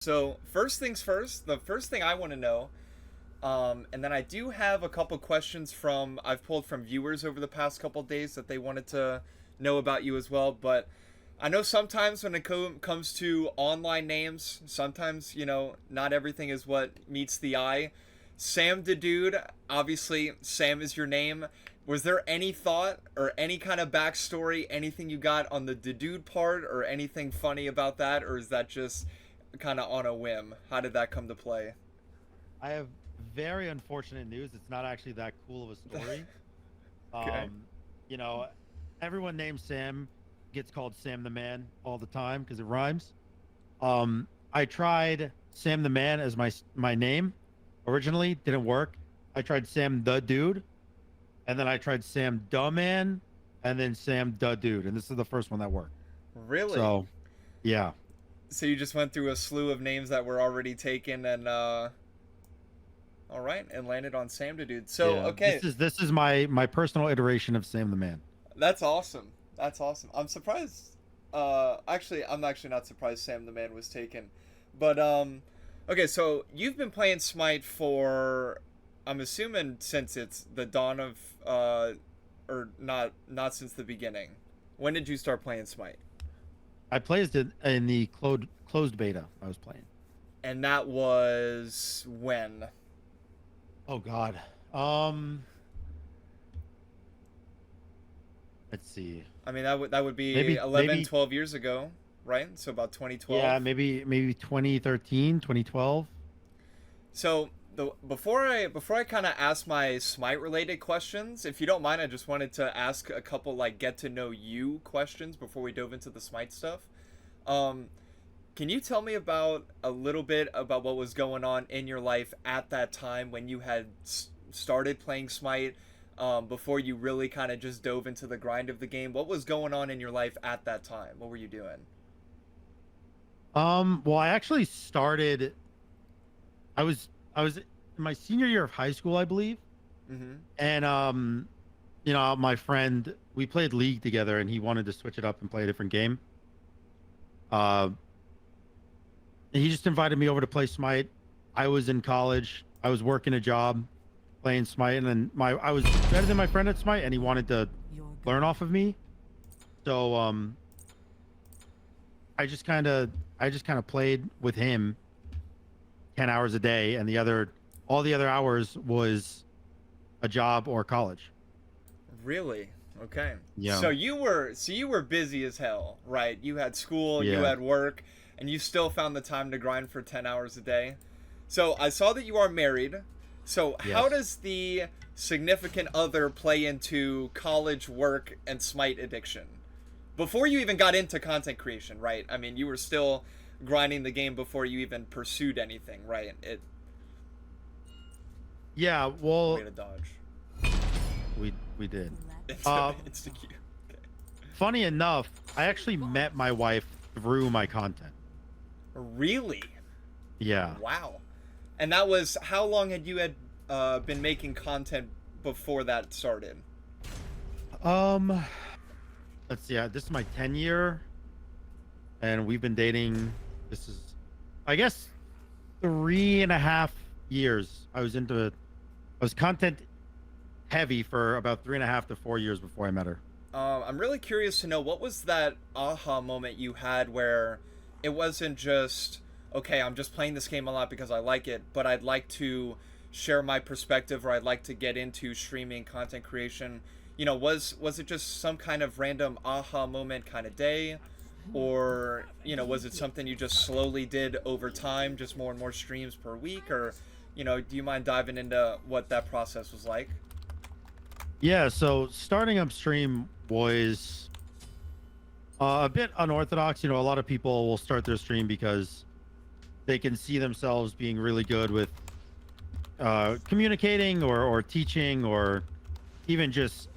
So first things first, the first thing I want to know, and then I do have a couple questions from I've pulled from viewers over the past couple days that they wanted to know about you as well. But I know sometimes when it comes to online names, sometimes not everything is what meets the eye. SamDaDude, obviously Sam is your name. Was there any thought or any kind of backstory, anything you got on the dude part, or anything funny about that, or is that just kind of on a whim? How did that come to play? I have very unfortunate news. It's not actually that cool of a story. Okay. Um, you know, everyone named Sam gets called Sam the Man all the time because it rhymes. I tried Sam the Man as my name originally, didn't work. I tried Sam the Dude, and then I tried Sam the Man, and then Sam the Dude, and this is the first one that worked. Really? So, yeah, So you just went through a slew of names that were already taken and all right, and landed on SamDaDude. So, yeah. okay, This is my personal iteration of Sam the Man. that's awesome. That's awesome. I'm surprised. Actually, I'm actually not surprised Sam the Man was taken. But okay, so you've been playing Smite for I'm assuming since it's the dawn of or not since the beginning. When did you start playing Smite? I played it in the closed beta. I was playing. And that was when? Oh God. Um, let's see. I mean, that would be Maybe 11, maybe 12 years ago, right? So about yeah, 2012. maybe 2013, 2012. So the before I kind of ask my Smite related questions, if you don't mind, I just wanted to ask a couple like get to know you questions before we dove into the Smite stuff. Um, can you tell me about a little bit about what was going on in your life at that time when you had started playing Smite? Before you really kind of just dove into the grind of the game, what was going on in your life at that time? What were you doing? Well, I actually started. I was in my senior year of high school, I believe, Mm-hmm. and my friend, we played League together, and he wanted to switch it up and play a different game. Uh, and he just invited me over to play Smite. I was in college. I was working a job, playing Smite, and then my I was better than my friend at Smite, and he wanted to learn off of me. So I just kind of played with him 10 hours a day, and all the other hours was a job or college. Really? Okay. Yeah, So you were busy as hell, right? You had school, you yeah, had work, and you still found the time to grind for 10 hours a day. So I saw that you are married. So how yes. does the significant other play into college work and Smite addiction? Before you even got into content creation, right? I mean, you were still grinding the game before you even pursued anything, right? It Yeah, way well, to dodge. we did. Insta Uh, insta Q. Okay. Funny enough, I actually met my wife through my content. Really? Yeah. Wow. And that was how long had you been making content before that started? Um, let's see. This is my 10 year, and we've been dating. This is, I guess, 3.5 years. I was content heavy for about 3.5 to 4 years before I met her. I'm really curious to know what was that aha moment you had where it wasn't just okay, I'm just playing this game a lot because I like it, but I'd like to share my perspective or I'd like to get into streaming content creation. Was it just some kind of random aha moment kind of day? Or was it something you just slowly did over time, just more and more streams per week? Or do you mind diving into what that process was like? Yeah. So starting upstream was a bit unorthodox. A lot of people will start their stream because they can see themselves being really good with communicating or teaching or even just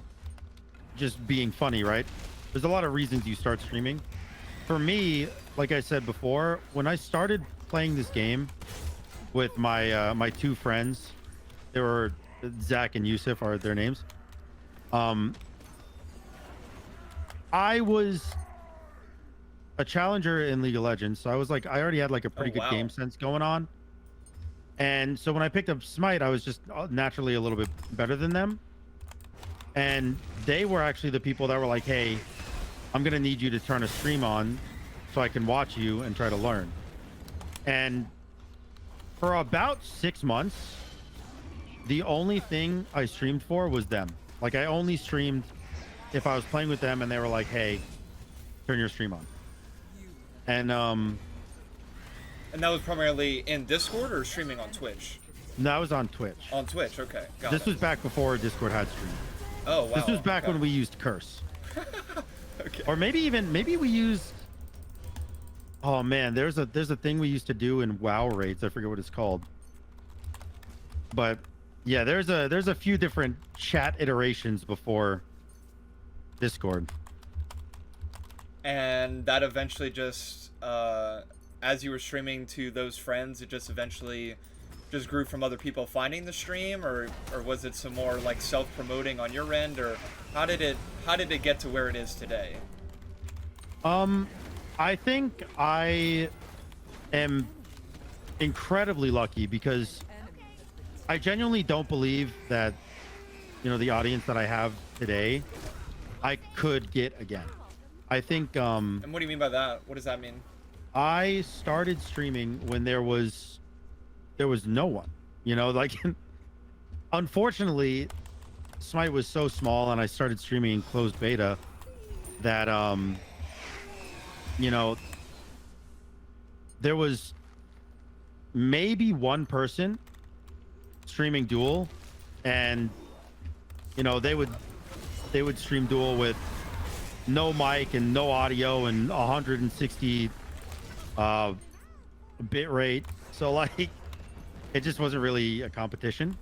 being funny, right? There's a lot of reasons you start streaming. For me, like I said before, when I started playing this game with my two friends, they were Zach and Yusuf are their names. Um, I was a challenger in League of Legends, so I was like, I already had like a Oh pretty good wow. game sense going on. And so when I picked up Smite, I was just naturally a little bit better than them. And they were actually the people that were like, hey, I'm going to need you to turn a stream on so I can watch you and try to learn. And for about 6 months, the only thing I streamed for was them. Like I only streamed if I was playing with them and they were like, hey, turn your stream on. And And that was primarily in Discord or streaming on Twitch? that was on Twitch. On Twitch, okay. Got This it. was back before Discord had stream. Oh wow. This was back okay. when we used Curse. Okay. Or maybe we used, oh man, there's a thing we used to do in WoW raids. I forget what it's called. But yeah, there's a few different chat iterations before Discord. And that eventually just as you were streaming to those friends, it just eventually just grew from other people finding the stream, or was it some more like self-promoting on your end, or how did it get to where it is today? I think I am incredibly lucky because I genuinely don't believe that, you know, the audience that I have today, I could get again. I think And what do you mean by that? What does that mean? I started streaming when there was no one, you know, like unfortunately Smite was so small and I started streaming in closed beta that you know, there was maybe one person streaming Duel, and you know, they would stream Duel with no mic and no audio and 160 bit rate, so like it just wasn't really a competition.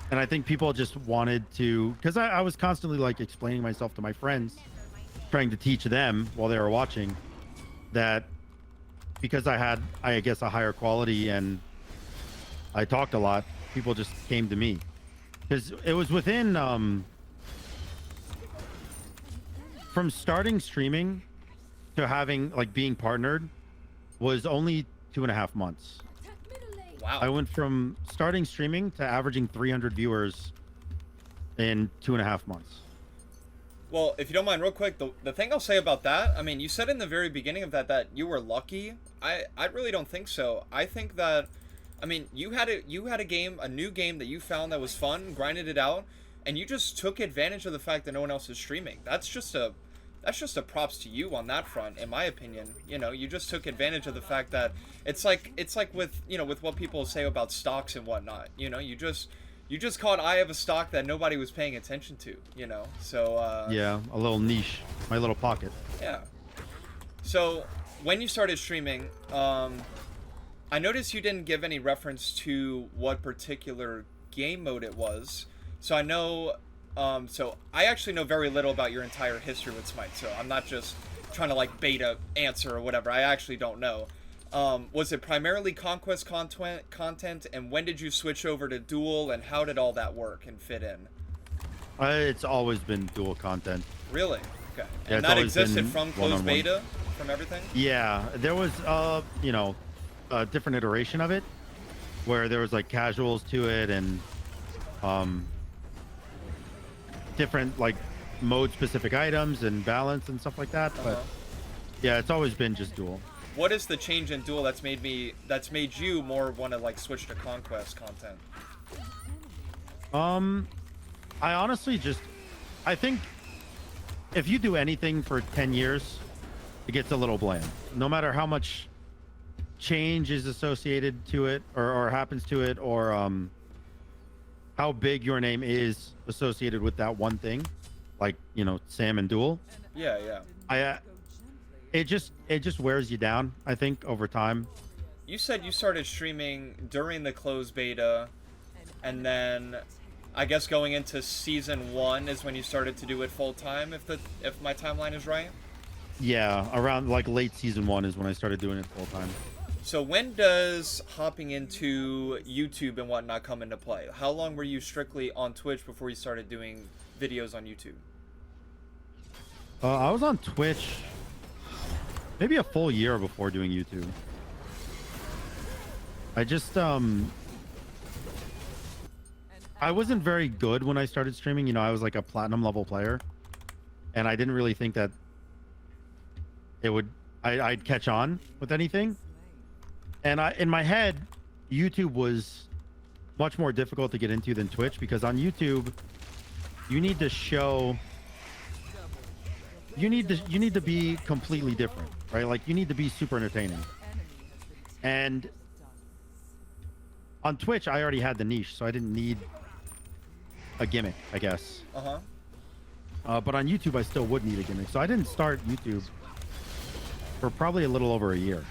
And I think people just wanted to, because I was constantly like explaining myself to my friends, trying to teach them while they were watching, that because I had, I guess, a higher quality and I talked a lot, people just came to me. Because it was within from starting streaming to having like being partnered was only 2.5 months. Wow. I went from starting streaming to averaging 300 viewers in 2.5 months. Well, if you don't mind, real quick, the thing I'll say about that, I mean, you said in the very beginning of that you were lucky. I really don't think so. I think that, I mean, you had a game, a new game that you found that was fun, grinded it out, and you just took advantage of the fact that no one else is streaming. That's just a props to you on that front, in my opinion. You know, you just took advantage of the fact that it's like with, you know, with what people say about stocks and whatnot. You know, you just caught eye of a stock that nobody was paying attention to, you know. So Yeah, a little niche, my little pocket. yeah. So when you started streaming, I noticed you didn't give any reference to what particular game mode it was. So I know, so I actually know very little about your entire history with Smite. So I'm not just trying to like beta answer or whatever. I actually don't know. Was it primarily Conquest content, and when did you switch over to Duel, and how did all that work and fit in? It's always been dual content. Really? Okay. Yeah, And it's that always existed been from closed one-on-one. beta, from everything? Yeah, there was you know, a different iteration of it where there was like casuals to it and different like mode specific items and balance and stuff like that. But yeah, it's always been just dual. What is the change in Duel that's made you more want to like switch to Conquest content? I honestly just, I think if you do anything for 10 years, it gets a little bland. No matter how much change is associated to it or happens to it, or how big your name is associated with that one thing, like, you know, Sam and Duel. Yeah, yeah. It just wears you down, I think, over time. You said you started streaming during the closed beta, and then I guess going into season 1 is when you started to do it full time, if my timeline is right. Yeah, around like late season 1 is when I started doing it full time. So when does hopping into YouTube and whatnot come into play? How long were you strictly on Twitch before you started doing videos on YouTube? I was on Twitch maybe a full year before doing YouTube. I just I wasn't very good when I started streaming. You know, I was like a platinum level player, and I didn't really think that it would I'd catch on with anything. And in my head, YouTube was much more difficult to get into than Twitch, because on YouTube you need to show you need to be completely different, right? Like you need to be super entertaining. And on Twitch I already had the niche, so I didn't need a gimmick, I guess. But on YouTube I still would need a gimmick, so I didn't start YouTube for probably a little over a year.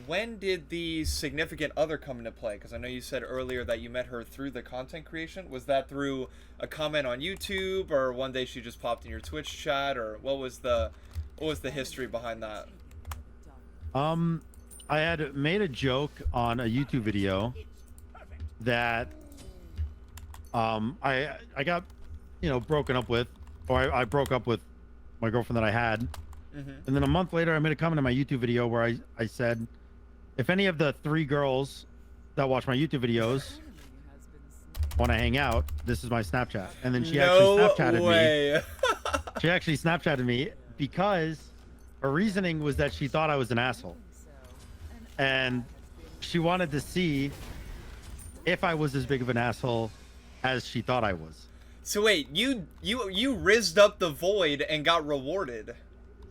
When did the significant other come into play? Because I know you said earlier that you met her through the content creation. Was that through a comment on YouTube, or one day she just popped in your Twitch chat, or what was the history behind that? I had made a joke on a YouTube video that I got, you know, broken up with, or I broke up with my girlfriend that I had. And then a month later I made a comment on my YouTube video where I said, if any of the 3 girls that watch my YouTube videos want to hang out, this is my Snapchat. And then she actually Snapchatted me. She actually Snapchatted me because her reasoning was that she thought I was an asshole. And she wanted to see if I was as big of an asshole as she thought I was. So wait, you rizzed up the void and got rewarded.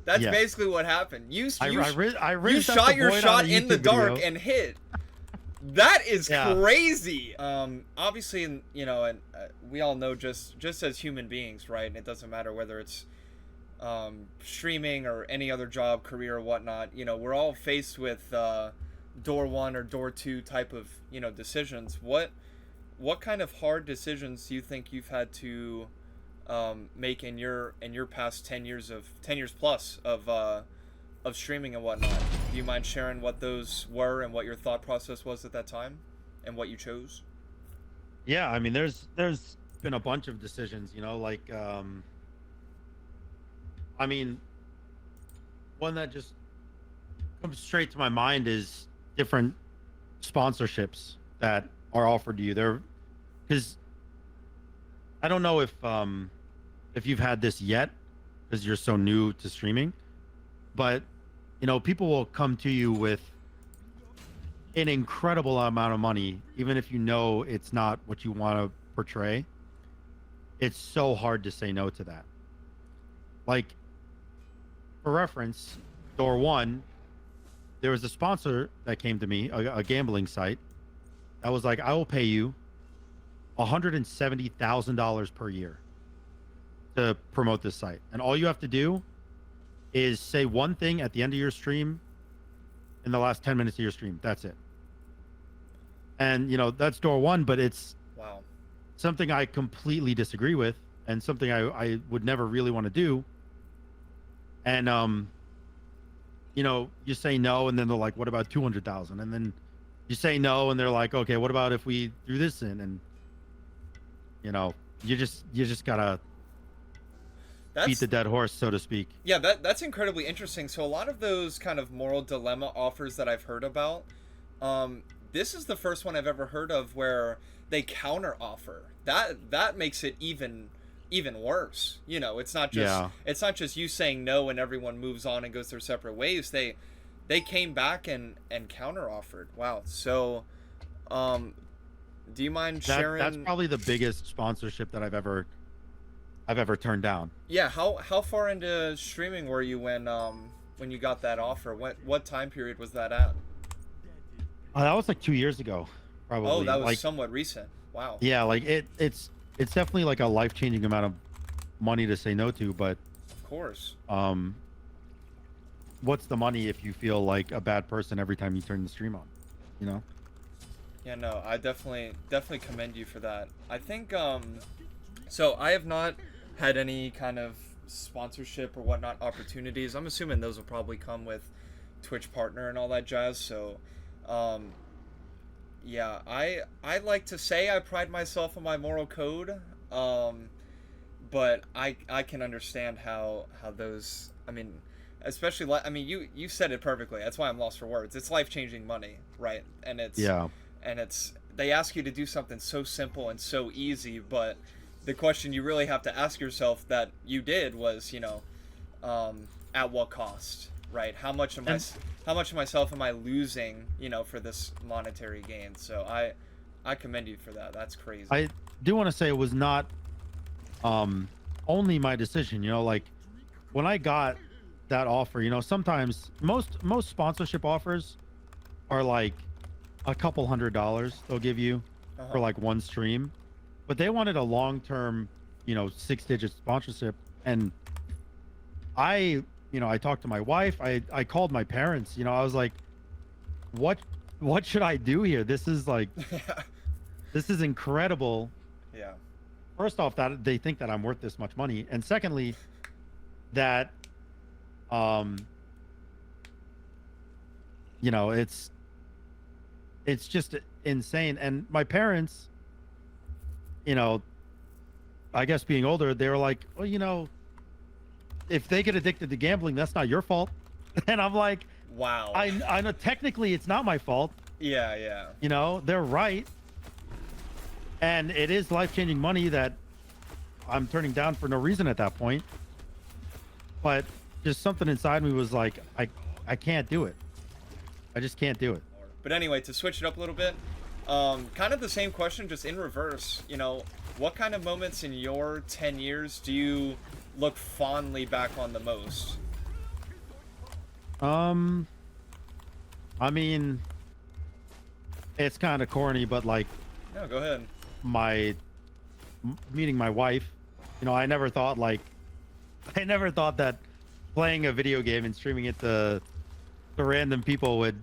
That's basically what happened. You shot your shot in the dark and hit. That is crazy. Obviously, you know, and we all know just as human beings, right? And it doesn't matter whether it's streaming or any other job, career, or whatnot. You know, we're all faced with door 1 or door 2 type of, you know, decisions. What kind of hard decisions do you think you've had to make in your past 10 years plus of streaming and whatnot? Do you mind sharing what those were and what your thought process was at that time and what you chose? Yeah, I mean, there's been a bunch of decisions, you know, like I mean, one that just comes straight to my mind is different sponsorships that are offered to you there, because I don't know if you've had this yet, because you're so new to streaming, but you know, people will come to you with an incredible amount of money, even if you know it's not what you want to portray. It's so hard to say no to that. Like, for reference, door 1, there was a sponsor that came to me, a gambling site, that was like, I will pay you $170,000 per year to promote this site, and all you have to do is say one thing at the end of your stream in the last 10 minutes of your stream. That's it. And you know, that's door 1, but it's something I completely disagree with, and something I would never really want to do. And you know, you say no, and then they're like, what about 200,000? And then you say no, and they're like, okay, what about if we threw this in? And you know, you just gotta beat the dead horse, so to speak. Yeah, that's incredibly interesting. So a lot of those kind of moral dilemma offers that I've heard about, this is the first one I've ever heard of where they counter offer. That makes it even worse. You know, it's not just you saying no and everyone moves on and goes their separate ways. They came back and counter offered. Wow. So do you mind sharing? That's probably the biggest sponsorship that I've ever turned down. Yeah, how far into streaming were you when you got that offer? What time period was that at? That was like 2 years ago, probably. Oh, that was like, somewhat recent. Wow. Yeah, like it's definitely like a life-changing amount of money to say no to, but of course. What's the money if you feel like a bad person every time you turn the stream on, you know? Yeah, no, I definitely commend you for that. I think so I have not had any kind of sponsorship or whatnot opportunities. I'm assuming those will probably come with Twitch partner and all that jazz. So yeah, I like to say I pride myself on my moral code, but I can understand how those, I mean, especially I mean, you said it perfectly. That's why I'm lost for words. It's life changing money, right? Yeah. And it's they ask you to do something so simple and so easy, but the question you really have to ask yourself that you did was, at what cost, right? And How much of myself am I losing, for this monetary gain? So I commend you for that. That's crazy. I do want to say it was not um only my decision, like when I got that offer, sometimes most sponsorship offers are like a couple $100 they'll give you Uh for huh. like one stream, but they wanted a long-term, 6-digit sponsorship. And I talked to my wife, I called my parents, I was like, what should I do here? This is like, Yeah. this is incredible. Yeah. First off, that they think that I'm worth this much money, and secondly, that um it's just insane. And my parents, you know I guess being older, they were like, well, if they get addicted to gambling, that's not your fault. And I'm like, Wow. I know technically it's not my fault. Yeah. Yeah. They're right, and it is life-changing money that I'm turning down for no reason at that point. But just something inside me was like, I can't do it. I just can't do it. But anyway, to switch it up a little bit, kind of the same question, just in reverse. What kind of moments in your 10 years do you look fondly back on the most? Um, I mean, it's kind of corny, but like No, go ahead. my meeting my wife, I never thought I never thought that playing a video game and streaming it to random people would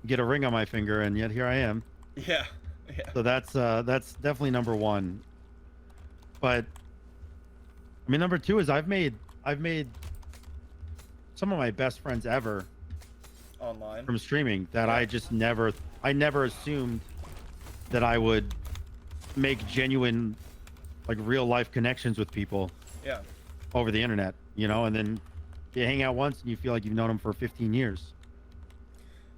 get a ring on my finger, and yet here I am. Yeah. Yeah. So that's definitely number one. But I mean, number two is I've made some of my best friends ever Online. from streaming that Yeah. I never assumed that I would make genuine, like, real life connections with people Yeah. over the internet, and then you hang out once and you feel like you've known them for 15 years.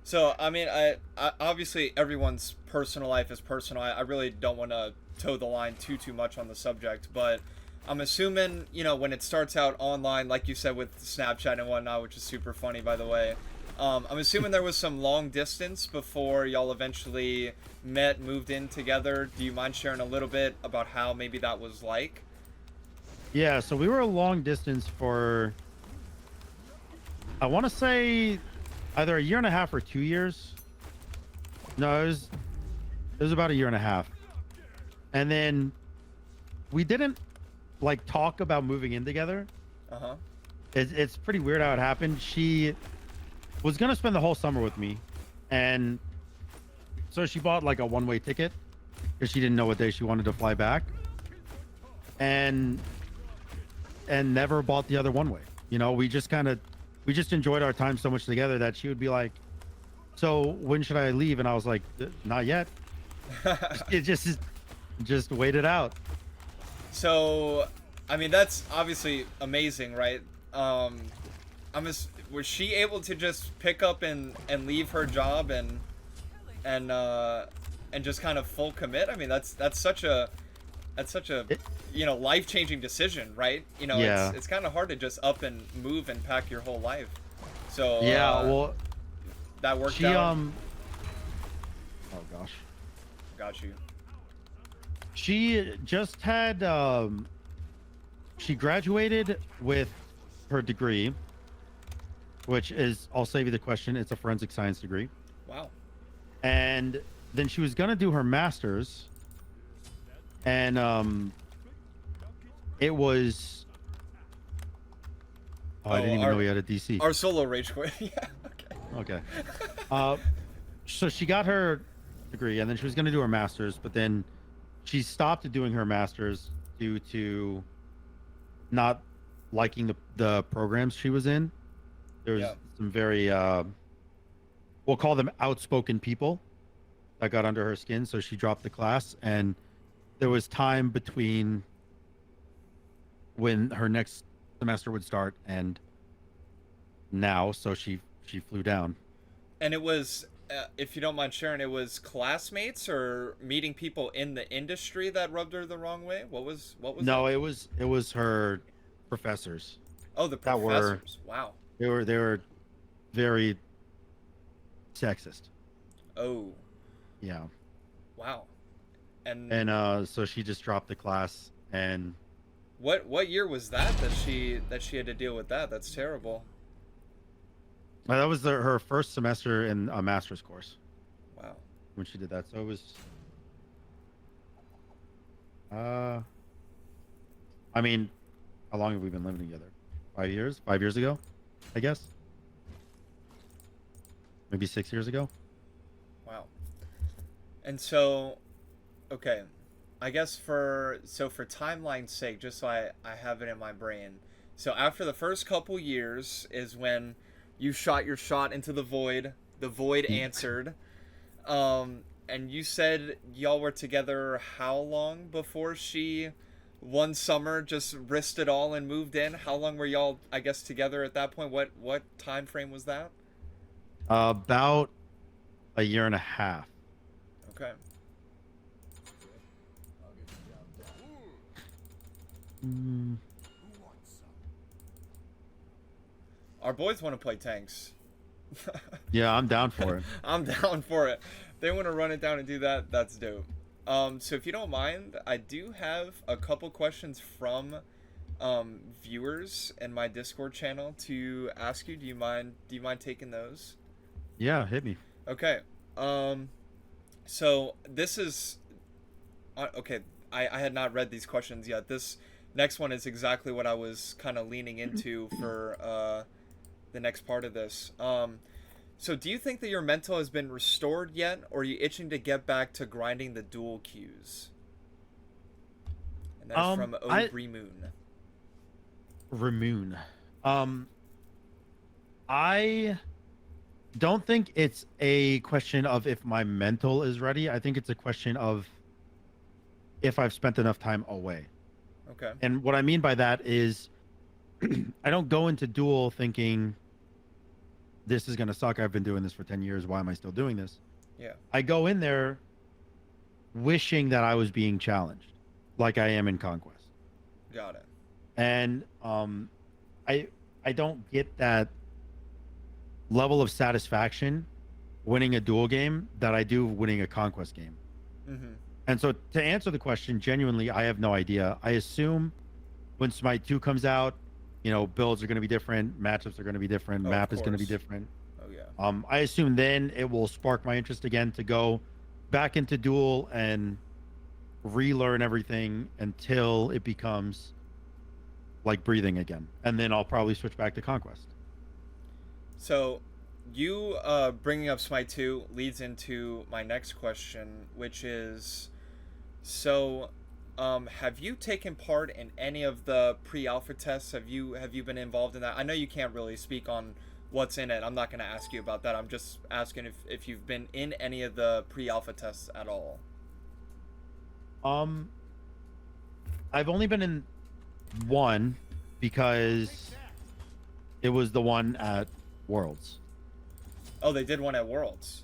So, I mean, I obviously everyone's personal life is personal. I really don't want to toe the line too much on the subject, but I'm assuming, when it starts out online, like you said with Snapchat and whatnot, which is super funny, by the way. I'm assuming there was some long distance before y'all eventually met, moved in together. Do you mind sharing a little bit about how maybe that was like? Yeah, so we were a long distance for, I want to say, either a year and a half or 2 years. No, it was about a year and a half. And then we didn't like talk about moving in together. Uh huh. It's pretty weird how it happened. She was gonna spend the whole summer with me, and so she bought like a one-way ticket because she didn't know what day she wanted to fly back, and never bought the other one way. We just enjoyed our time so much together that she would be like, "So when should I leave?" And I was like, "Not yet." It just wait it out. So, I mean, that's obviously amazing, right? Was she able to just pick up and leave her job and and just kind of full commit? I mean, that's such a It, life changing decision, right? yeah, It's kind of hard to just up and move and pack your whole life. So yeah. Well, that worked she out. oh gosh. Got you. She just had she graduated with her degree, which is, I'll save you the question, it's a forensic science degree. Wow. And then she was going to do her master's, and it was, I didn't even know we had a DC. Our solo rage quit. Yeah. Okay. Okay. Uh so she got her degree, and then she was going to do her master's, but then she stopped doing her master's due to not liking the programs she was in. There was Yeah. some very we'll call them outspoken people that got under her skin, so she dropped the class. And there was time between when her next semester would start and now, so she flew down. And it was, if you don't mind sharing, it was classmates or meeting people in the industry that rubbed her the wrong way. What was No, it? it was her professors Oh, the that were professors. Wow. they were very sexist. Oh, Yeah. wow. And And so she just dropped the class, and what year was that she had to deal with that? That's terrible. that was her first semester in a master's course Wow. when she did that. So it was uh I mean, how long have we been living together? 5 years? 5 years ago, I guess. Maybe 6 years ago. Wow. And so, okay, I guess for timeline's sake, just so I have it in my brain. So after the first couple years is when you shot your shot into the void. The void answered. And you said y'all were together how long before she one summer just risked it all and moved in? How long were y'all, I guess, together at that point? What time frame was that? About a year and a half. Okay. Mm, Our boys want to play tanks. yeah, I'm down for it. I'm down for it. They want to run it down and do that. That's dope. So if you don't mind, I do have a couple questions from viewers in my Discord channel to ask you. Do you mind? Do you mind taking those? Yeah, hit me. Okay. So this is okay. I had not read these questions yet. This next one is exactly what I was kind of leaning into for the next part of this. So do you think that your mental has been restored yet, or are you itching to get back to grinding the dual queues? And that is from I Remoon. Ramoon. Um, I don't think it's a question of if my mental is ready. I think it's a question of if I've spent enough time away. Okay. And what I mean by that is I don't go into duel thinking this is going to suck. I've been doing this for 10 years. Why am I still doing this? Yeah. I go in there wishing that I was being challenged like I am in Conquest. Got it. And I I don't get that level of satisfaction winning a duel game that I do winning a Conquest game. Mm-hmm. And so to answer the question, genuinely, I have no idea. I assume when Smite 2 comes out, builds are going to be different, matchups are going to be different, Oh, of map is going to be course. different. Oh yeah. I assume then it will spark my interest again to go back into duel and relearn everything until it becomes like breathing again. And then I'll probably switch back to Conquest. So, you bringing up Smite 2 leads into my next question, which is, so, have you taken part in any of the pre-alpha tests? Have you been involved in that? I know you can't really speak on what's in it. I'm not going to ask you about that. I'm just asking if you've been in any of the pre-alpha tests at all. Um, I've only been in one because it was the one at Worlds. Oh, they did one at Worlds.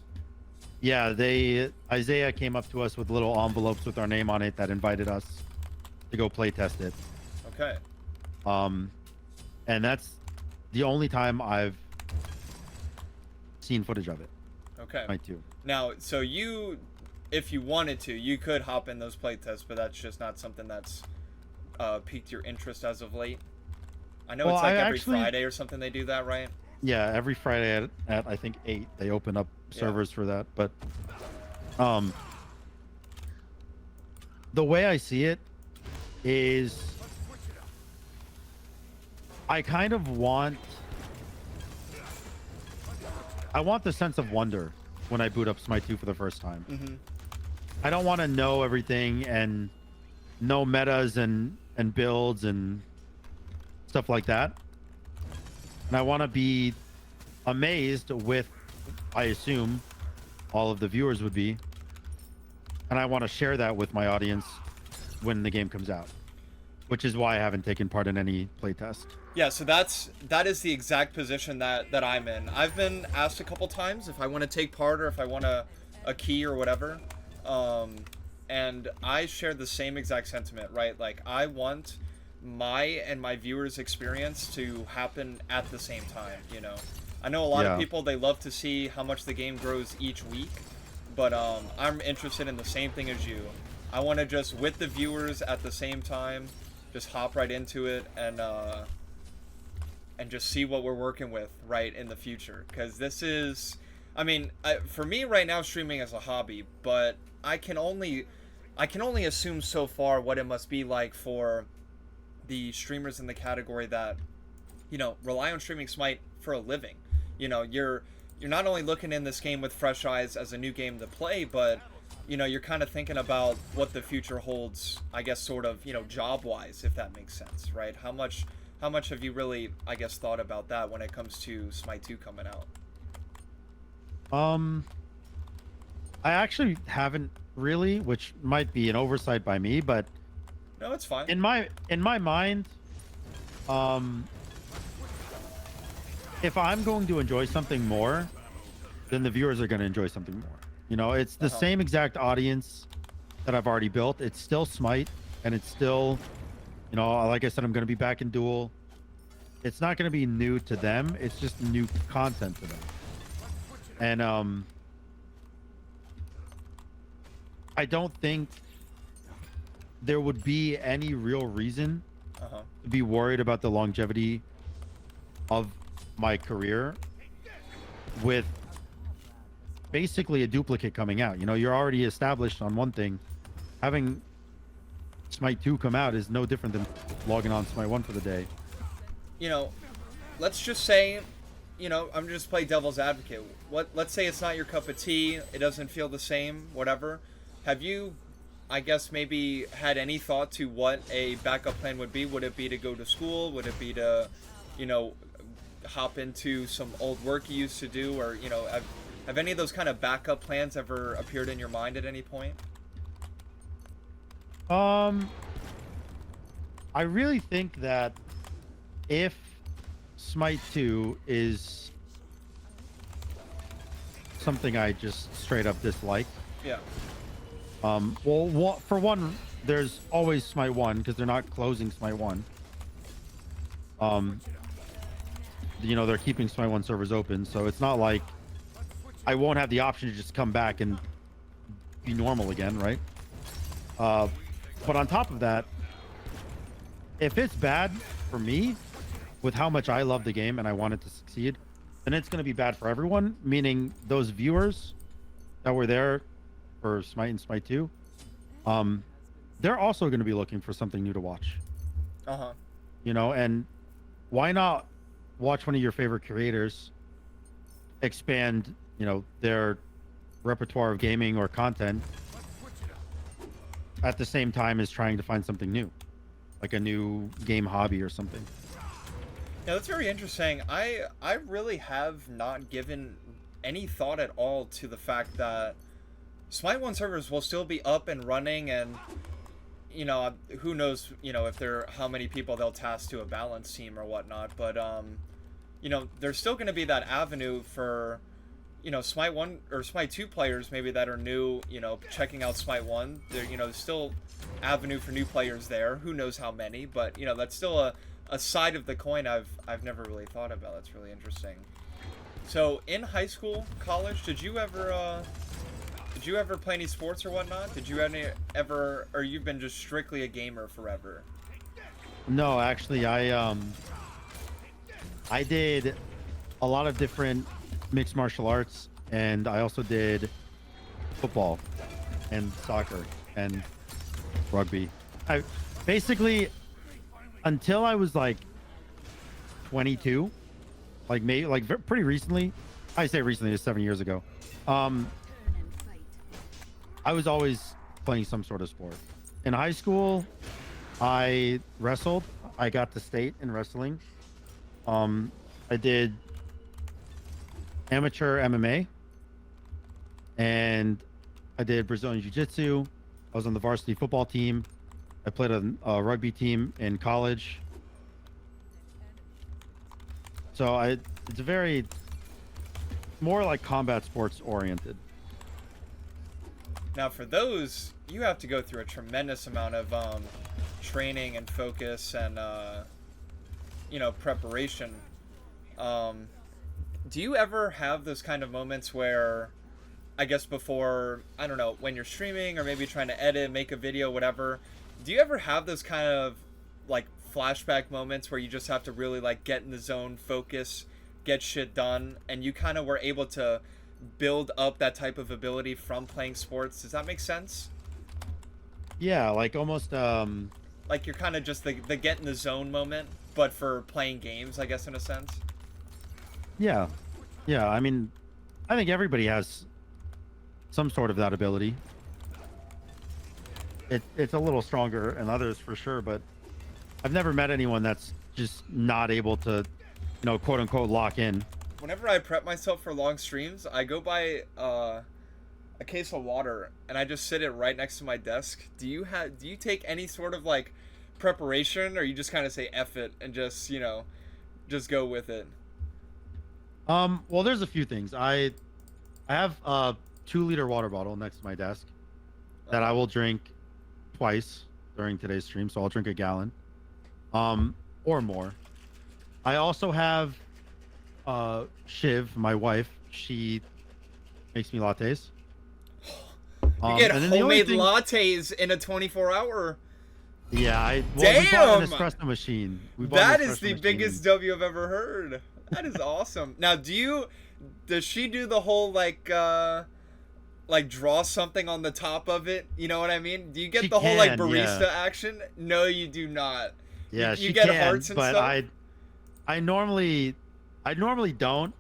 Yeah, Isaiah came up to us with little envelopes with our name on it that invited us to go play test it. Okay. And that's the only time I've seen footage of it. Okay. I too. Now, so you, if you wanted to, you could hop in those play tests, but that's just not something that's piqued your interest as of late. I know Well, it's like I every actually- Friday or something they do that, right? Yeah, every Friday at I think 8 they open up servers for that. But the way I see it is I kind of want the sense of wonder when I boot up Smite 2 for the first time. Mm-hmm. I don't want to know everything and know metas and builds and stuff like that. And I want to be amazed with, I assume, all of the viewers would be. And I want to share that with my audience when the game comes out. which is why I haven't taken part in any playtest. Yeah, so that is the exact position that I'm in. I've been asked a couple times if I want to take part or if I want a key or whatever. Um, and I share the same exact sentiment, right? Like I want my and my viewers' experience to happen at the same time, you know. I know a lot of Yeah. people, they love to see how much the game grows each week, but I'm interested in the same thing as you. I want to just with the viewers at the same time, just hop right into it and just see what we're working with right in the future. Because this is, I mean, for me right now, streaming is a hobby, but I can only assume so far what it must be like for the streamers in the category that, you know, rely on streaming Smite for a living. You know, you're not only looking in this game with fresh eyes as a new game to play, but you know, you're kind of thinking about what the future holds, I guess, sort of, you know, job wise, if that makes sense, right? How much have you really, I guess, thought about that when it comes to Smite 2 coming out? Um, I actually haven't really, which might be an oversight by me, but No, it's fine. in my mind, um, if I'm going to enjoy something more, then the viewers are going to enjoy something more. You know, it's the same exact audience that I've already built. It's still Smite, and it's still, you know, like I said, I'm going to be back in Duel. It's not going to be new to them. It's just new content to them. And I don't think there would be any real reason to be worried about the longevity of my career with basically a duplicate coming out. You know, you're already established on one thing. Having Smite 2 come out is no different than logging on Smite 1 for the day. You know, let's just say, you know, I'm just playing devil's advocate. Let's say it's not your cup of tea, it doesn't feel the same, whatever. Have you, I guess, maybe had any thought to what a backup plan would be? Would it be to go to school? Would it be to, you know, hop into some old work you used to do? Or, you know, have any of those kind of backup plans ever appeared in your mind at any point? I really think that if Smite 2 is something I just straight up dislike, Yeah. well, for one, there's always Smite 1 because they're not closing Smite 1. You know, they're keeping Smite 1 servers open, so it's not like I won't have the option to just come back and be normal again, right? But on top of that, if it's bad for me with how much I love the game and I want it to succeed, then it's going to be bad for everyone, meaning those viewers that were there for Smite and Smite 2, they're also going to be looking for something new to watch. You know, and why not watch one of your favorite creators expand, you know, their repertoire of gaming or content at the same time as trying to find something new, like a new game hobby or something. Yeah, that's very interesting. I really have not given any thought at all to the fact that Smite 1 servers will still be up and running, and you know, who knows, you know, if they're how many people they'll task to a balance team or whatnot, but you know, there's still going to be that avenue for, you know, Smite 1 or Smite 2 players maybe that are new, you know, checking out Smite 1. There, you know, there's still avenue for new players there. Who knows how many, but you know, that's still a side of the coin I've never really thought about. That's really interesting. So, in high school, college, did you ever play any sports or whatnot? Did you ever, or you've been just strictly a gamer forever? No, actually, I did a lot of different mixed martial arts, and I also did football and soccer and rugby. I basically, until I was like 22, like maybe like pretty recently, I say recently, it's 7 years ago. I was always playing some sort of sport. In high school, I wrestled. I got to state in wrestling. I did amateur MMA, and I did Brazilian Jiu-Jitsu. I was on the varsity football team. I played a rugby team in college. So it's very more like combat sports oriented. Now, for those, you have to go through a tremendous amount of training and focus and preparation. Um, do you ever have those kind of moments where, I guess before, I don't know, when you're streaming or maybe trying to edit, make a video, whatever, do you ever have those kind of like flashback moments where you just have to really like get in the zone, focus, get shit done, and you kind of were able to build up that type of ability from playing sports? Does that make sense? Yeah, like almost Like you're kind of just the get in the zone moment, but for playing games, I guess, in a sense. yeah. Yeah, I mean, I think everybody has some sort of that ability. It's a little stronger in others for sure, but I've never met anyone that's just not able to, quote unquote, lock in. Whenever I prep myself for long streams, I go buy a case of water and I just sit it right next to my desk. Do you take any sort of like preparation, or you just kind of say F it and just go with it? Well, there's a few things. I have a 2-liter water bottle next to my desk that I will drink twice during today's stream, so I'll drink a gallon, or more. I also have Shiv, my wife. She makes me lattes. You get and then the only homemade thing- lattes in a 24-hour. Yeah, we bought Damn! an espresso machine. That is the biggest W I've ever heard. That is awesome. Now, does she do the whole like draw something on the top of it? You know what I mean? Do you get She the whole like can, barista yeah. action? No, you do not. Yeah, you she get can, hearts and but stuff. I normally don't,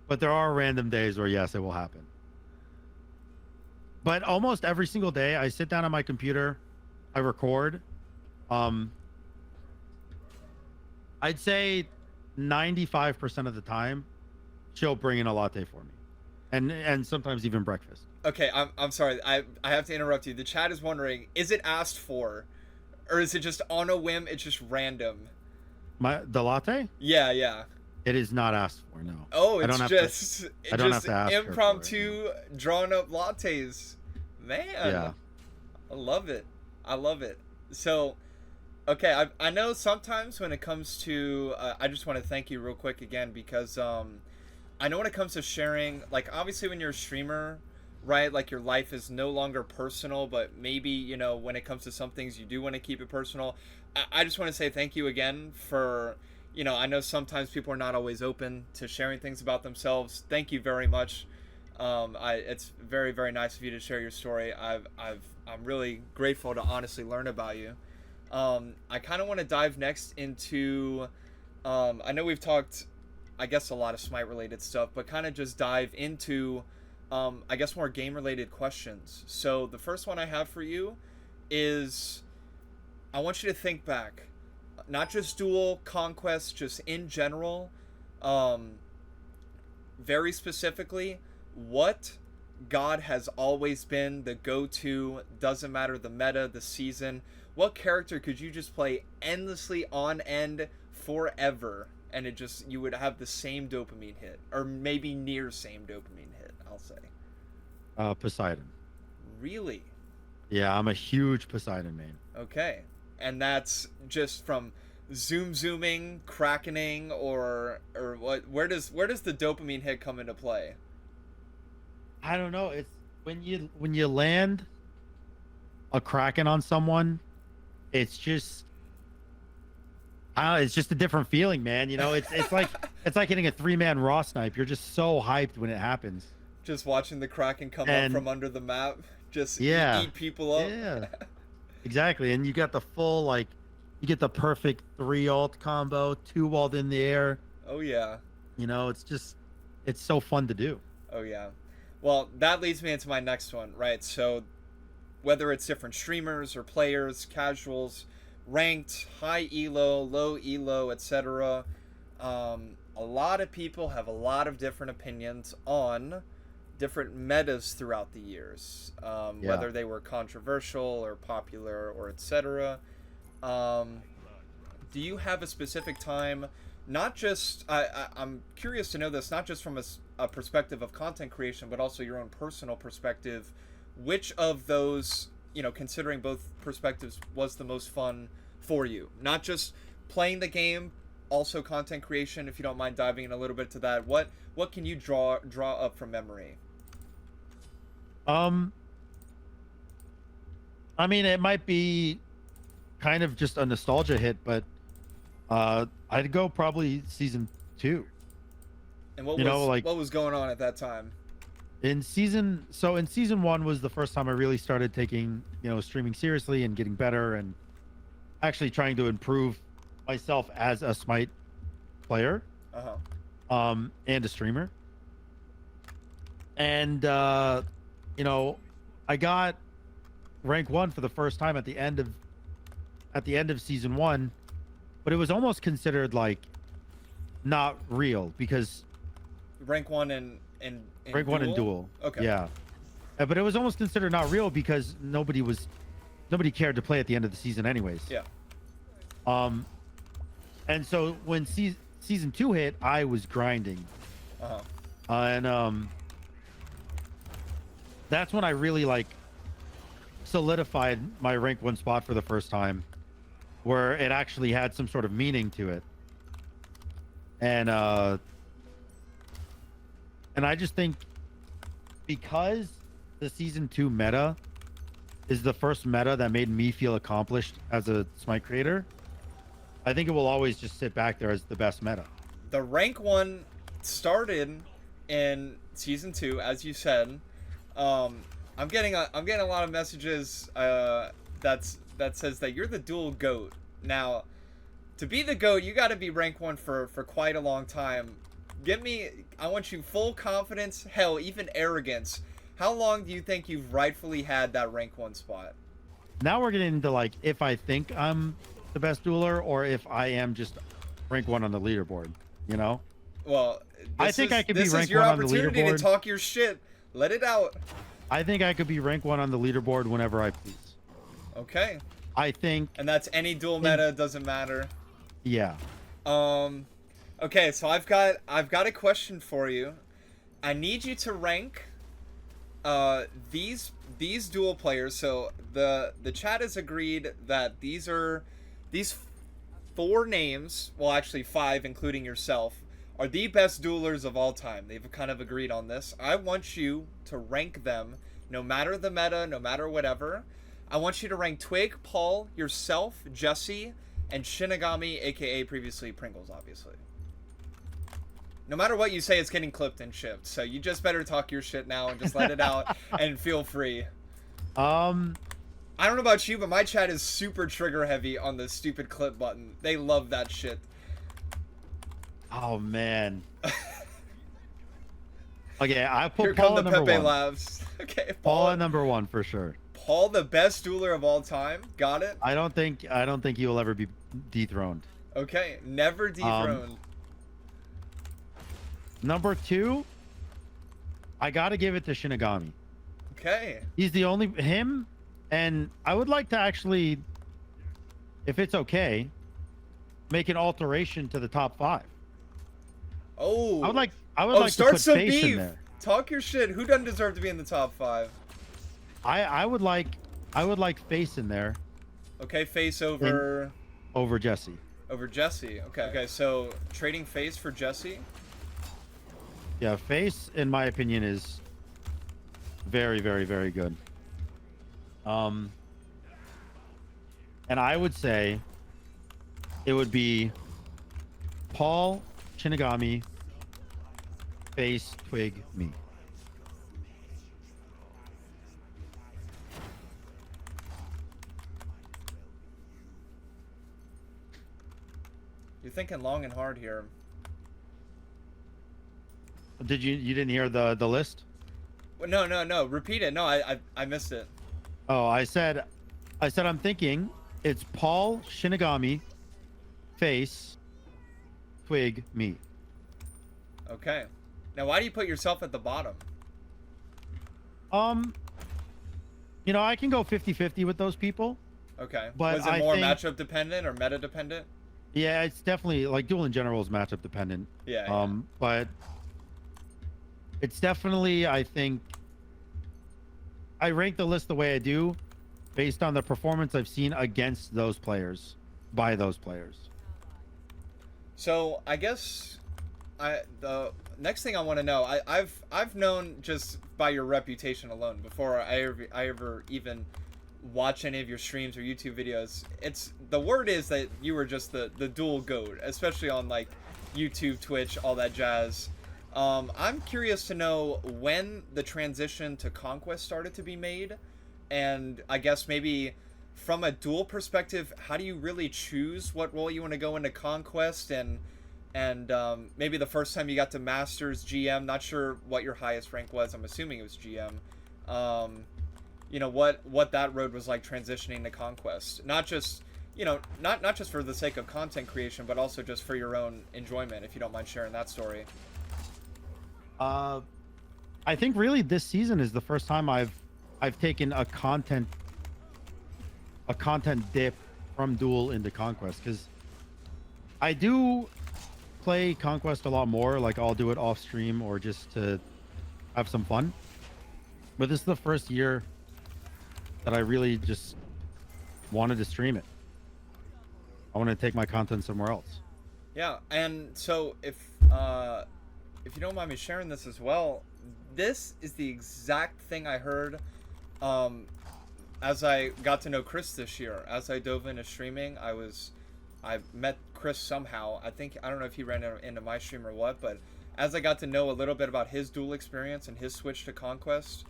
but there are random days where yes, it will happen. But almost every single day, I sit down on my computer, I record. I'd say 95% of the time, she'll bring in a latte for me, and sometimes even breakfast. Okay, I'm sorry. I have to interrupt you. The chat is wondering: is it asked for, or is it just on a whim? It's just random. The latte? Yeah, yeah. It is not asked for. No. Oh, I it's don't have just to, I don't have just to ask her for it, impromptu drawn up lattes. Man, Yeah. I love it. I love it. So, okay, I know sometimes when it comes to, I just want to thank you real quick again because I know when it comes to sharing, like obviously when you're a streamer, right, like your life is no longer personal, but maybe, when it comes to some things you do want to keep it personal. I just want to say thank you again for, I know sometimes people are not always open to sharing things about themselves. Thank you very much. It's very, very nice of you to share your story. I'm really grateful to honestly learn about you. I kind of want to dive next into, I know we've talked, I guess, a lot of Smite related stuff, but kind of just dive into, I guess, more game related questions. So the first one I have for you is, I want you to think back, not just Duel, Conquest, just in general, very specifically, what god has always been the go-to, doesn't matter the meta, the season, what character could you just play endlessly on end forever and you would have the same dopamine hit, or maybe near same dopamine hit, I'll say? Poseidon. Really? Yeah, I'm a huge Poseidon main. Okay. And that's just from zooming, krakening, or what? Where does the dopamine hit come into play? I don't know. It's when you land a Kraken on someone, it's just it's just a different feeling, man. It's like hitting a 3-man raw snipe. You're just so hyped when it happens. Just watching the Kraken come up from under the map, just eat people up. Yeah, exactly. And you got the full you get the perfect 3 ult combo, 2 walled in the air. Oh yeah. It's so fun to do. Oh yeah. Well, that leads me into my next one, right? So, whether it's different streamers or players, casuals, ranked, high elo, low elo, etc., a lot of people have a lot of different opinions on different metas throughout the years, Yeah. whether they were controversial or popular or etc. Um, do you have a specific time? Not just I'm curious to know this, not just from a perspective of content creation, but also your own personal perspective. Which of those, considering both perspectives, was the most fun for you? Not just playing the game, also content creation. If you don't mind diving in a little bit to that, what can you draw up from memory? Um, I mean, it might be kind of just a nostalgia hit, but I'd go probably season 2. And what You know, was like what was going on at that time? in season 1 was the first time I really started taking, streaming seriously and getting better and actually trying to improve myself as a Smite player, and a streamer. And I got rank 1 for the first time at the end of season 1, but it was almost considered like not real because Rank 1 and rank 1 in duel. Okay. Yeah. But it was almost considered not real because nobody cared to play at the end of the season anyways. Yeah. And so when season 2 hit, I was grinding. And that's when I really like solidified my rank 1 spot for the first time, where it actually had some sort of meaning to it. And I just think because the season 2 meta is the first meta that made me feel accomplished as a Smite creator, I think it will always just sit back there as the best meta. The rank 1 started in season 2, as you said. I'm getting a lot of messages that says that you're the dual GOAT. Now, to be the GOAT, you got to be rank 1 for quite a long time. I want you full confidence, hell, even arrogance. How long do you think you've rightfully had that rank 1 spot? Now we're getting into like if I think I'm the best dueler or if I am just rank 1 on the leaderboard, Well, I think I could be rank 1 on the leaderboard. This is your opportunity to talk your shit. Let it out. I think I could be rank 1 on the leaderboard whenever I please. Okay. I think. And that's any duel meta, doesn't matter. Yeah. Okay, so I've got a question for you. I need you to rank these duel players. So the chat has agreed that these 4 names, well actually 5 including yourself, are the best duelers of all time. They've kind of agreed on this. I want you to rank them, no matter the meta, no matter whatever. I want you to rank Twig, Paul, yourself, Jesse, and Shinigami, aka previously Pringles, obviously. No matter what you say, it's getting clipped and shipped. So you just better talk your shit now and just let it out and feel free. I don't know about you, but my chat is super trigger heavy on the stupid clip button. They love that shit. Oh man. Okay, I put Here Paul come at the number Pepe 1. laughs. Okay, Paul at number 1 for sure. Paul, the best dueler of all time. Got it? I don't think he will ever be dethroned. Okay, never dethroned. Number 2, I gotta give it to Shinigami. Okay. He's the only him, and I would like to actually, if it's okay, make an alteration to the top 5. Oh. I would like to start put some Face in beef. there. Talk your shit. Who doesn't deserve to be in the top 5? I would like Face in there. Okay, Face over Jesse. Over Jesse. Okay, so trading Face for Jesse. Yeah, Face, in my opinion, is very, very, very good. And I would say it would be Paul, Shinigami, Face, Twig, me. You're thinking long and hard here. You didn't hear the list? No. Repeat it. No, I missed it. Oh, I said I'm thinking it's Paul, Shinigami, Face, Twig, me. Okay. Now, why do you put yourself at the bottom? Um, I can go 50-50 with those people, Okay. but Was it I more think, matchup dependent or meta dependent? yeah, it's definitely like duel in general is matchup dependent. Yeah, yeah. But it's definitely, I think, I rank the list the way I do based on the performance I've seen against those players by those players. So I guess the next thing I want to know, I've known just by your reputation alone before I ever even watch any of your streams or YouTube videos. It's the word is that you were just the dual goat, especially on like YouTube, Twitch, all that jazz. I'm curious to know when the transition to Conquest started to be made, and I guess maybe from a dual perspective, how do you really choose what role you want to go into Conquest, and maybe the first time you got to Masters GM, not sure what your highest rank was. I'm assuming it was GM. What that road was like transitioning to Conquest, not just not just for the sake of content creation, but also just for your own enjoyment, if you don't mind sharing that story. Uh, I think really this season is the first time I've taken a content dip from duel into conquest, because I do play conquest a lot more. Like I'll do it off stream or just to have some fun. But this is the first year that I really just wanted to stream it. I want to take my content somewhere else. Yeah, and so if you don't mind me sharing this as well, this is the exact thing I heard as I got to know Chris this year. As I dove into streaming, I met Chris somehow. I don't know if he ran into my stream or what, but as I got to know a little bit about his dual experience and his switch to Conquest,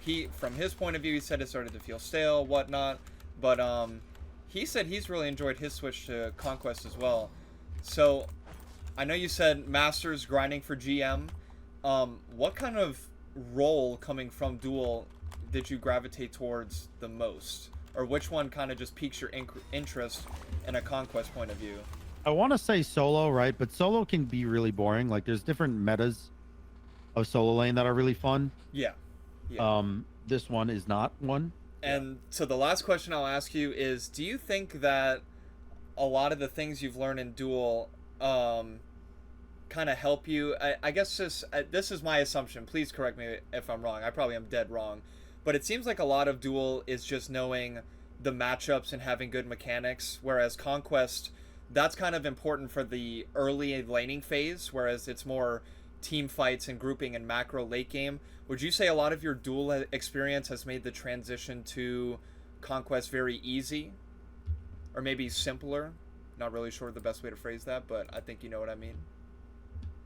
he from his point of view, he said it started to feel stale, whatnot, but he said he's really enjoyed his switch to Conquest as well. So I know you said Masters grinding for GM. What kind of role coming from dual did you gravitate towards the most, or which one kind of just piques your interest in a Conquest point of view? I want to say solo, right? But solo can be really boring. Like there's different metas of solo lane that are really fun. Yeah. Yeah. This one is not one. And so the last question I'll ask you is, do you think that a lot of the things you've learned in duel kind of help you? I guess this is my assumption. Please correct me if I'm wrong. I probably am dead wrong. But it seems like a lot of duel is just knowing the matchups and having good mechanics, whereas Conquest, that's kind of important for the early laning phase, whereas it's more team fights and grouping and macro late game. Would you say a lot of your duel experience has made the transition to Conquest very easy? Or maybe simpler? Not really sure the best way to phrase that, but I think you know what I mean.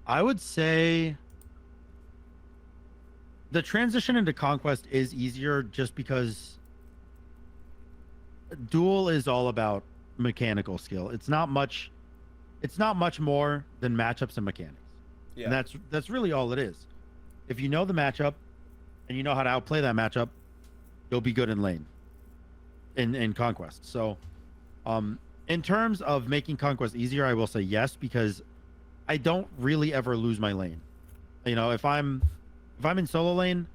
I would say the transition into conquest is easier just because duel is all about mechanical skill. It's not much more than matchups and mechanics. Yeah. And that's really all it is. If you know the matchup and you know how to outplay that matchup, you'll be good in lane in conquest. So in terms of making conquest easier, I will say yes, because I don't really ever lose my lane. If I'm in solo lane,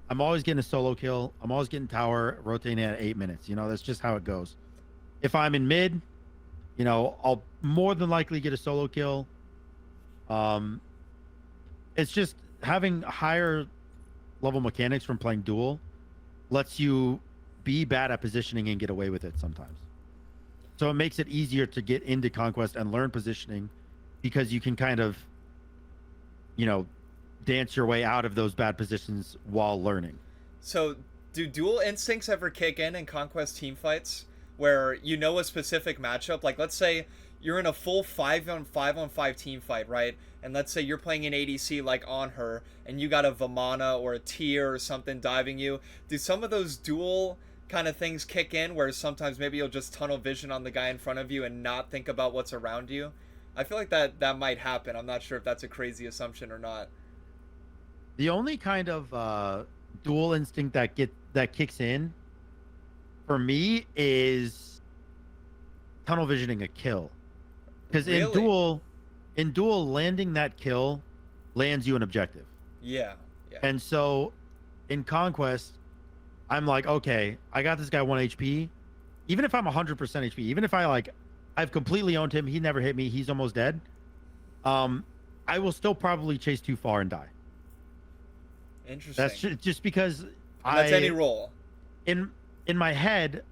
I'm always getting a solo kill. I'm always getting tower rotating at 8 minutes. That's just how it goes. If I'm in mid, I'll more than likely get a solo kill. It's just having higher level mechanics from playing duel lets you be bad at positioning and get away with it sometimes. So it makes it easier to get into conquest and learn positioning, because you can kind of, dance your way out of those bad positions while learning. So, do dual instincts ever kick in Conquest team fights where you know a specific matchup? Like, let's say you're in a full 5-on-5 team fight, right? And let's say you're playing an ADC like on her, and you got a Vamana or a Tyr or something diving you. Do some of those dual kind of things kick in where sometimes maybe you'll just tunnel vision on the guy in front of you and not think about what's around you? I feel like that might happen. I'm not sure if that's a crazy assumption or not. The only kind of dual instinct that kicks in for me is tunnel visioning a kill, because Really? in duel landing that kill lands you an objective. Yeah. And so in Conquest, I'm like, okay, I got this guy 1 HP. Even if I'm 100% HP, even if I've completely owned him, he never hit me, he's almost dead. Um, I will still probably chase too far and die. Interesting. That's just because And that's any roll. In my head,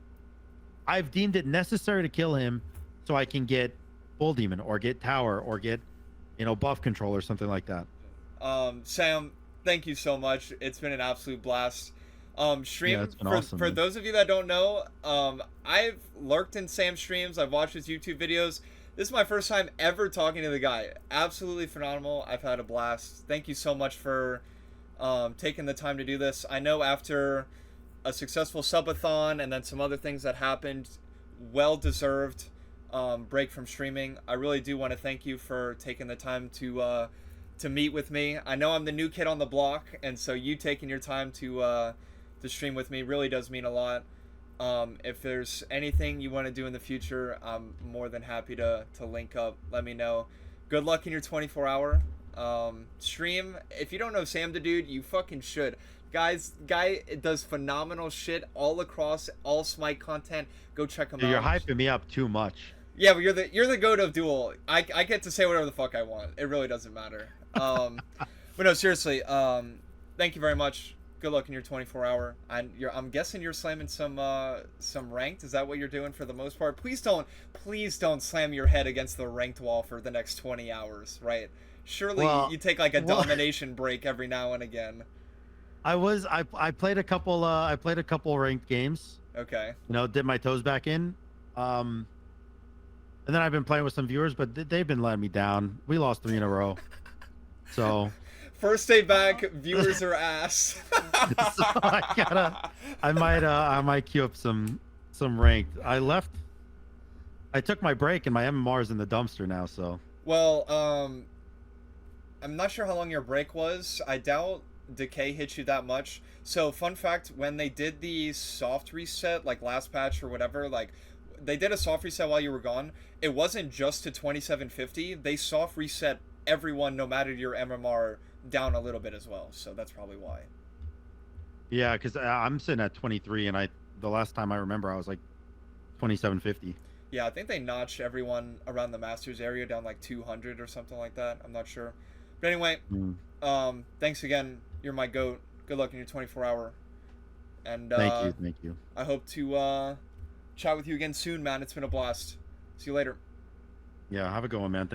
I've deemed it necessary to kill him so I can get Bull Demon or get Tower or get, buff control or something like that. Sam, thank you so much. It's been an absolute blast. Stream, Yeah, it's been awesome, for man. those of you that don't know, I've lurked in Sam's streams. I've watched his YouTube videos. This is my first time ever talking to the guy. Absolutely phenomenal. I've had a blast. Thank you so much for taking the time to do this. I know after a successful subathon and then some other things that happened, well deserved break from streaming. I really do want to thank you for taking the time to meet with me. I know I'm the new kid on the block, and so you taking your time to stream with me really does mean a lot. If there's anything you want to do in the future, I'm more than happy to link up. Let me know. Good luck in your 24-hour stream. If you don't know SamDaDude, you fucking should. Guy does phenomenal shit all across all Smite content. Go check him out. You're hyping me up too much. Yeah, but you're the goat of Duel. I get to say whatever the fuck I want. It really doesn't matter. But no, seriously. Thank you very much. Good luck in your 24-hour. I'm guessing you're slamming some ranked. Is that what you're doing for the most part? Please don't slam your head against the ranked wall for the next 20 hours, right? Surely you take like a domination break every now and again. I played a couple ranked games. Okay. Dip my toes back in. And then I've been playing with some viewers, but they've been letting me down. We lost 3 in a row. So first day back, viewers are ass. So I might queue up some ranked. I took my break and my MMR is in the dumpster now, so. Well, I'm not sure how long your break was. I doubt Decay hit you that much. So fun fact, when they did the soft reset, like last patch or whatever, like they did a soft reset while you were gone. It wasn't just to 2750. They soft reset everyone, no matter your MMR, down a little bit as well. So that's probably why. Yeah, because I'm sitting at 23, and the last time I remember I was like 2750. Yeah, I think they notched everyone around the Masters area down like 200 or something like that. I'm not sure. But anyway, thanks again. You're my GOAT. Good luck in your 24-hour. And thank you. I hope to chat with you again soon, man. It's been a blast. See you later. Yeah, have a good one, man. Thank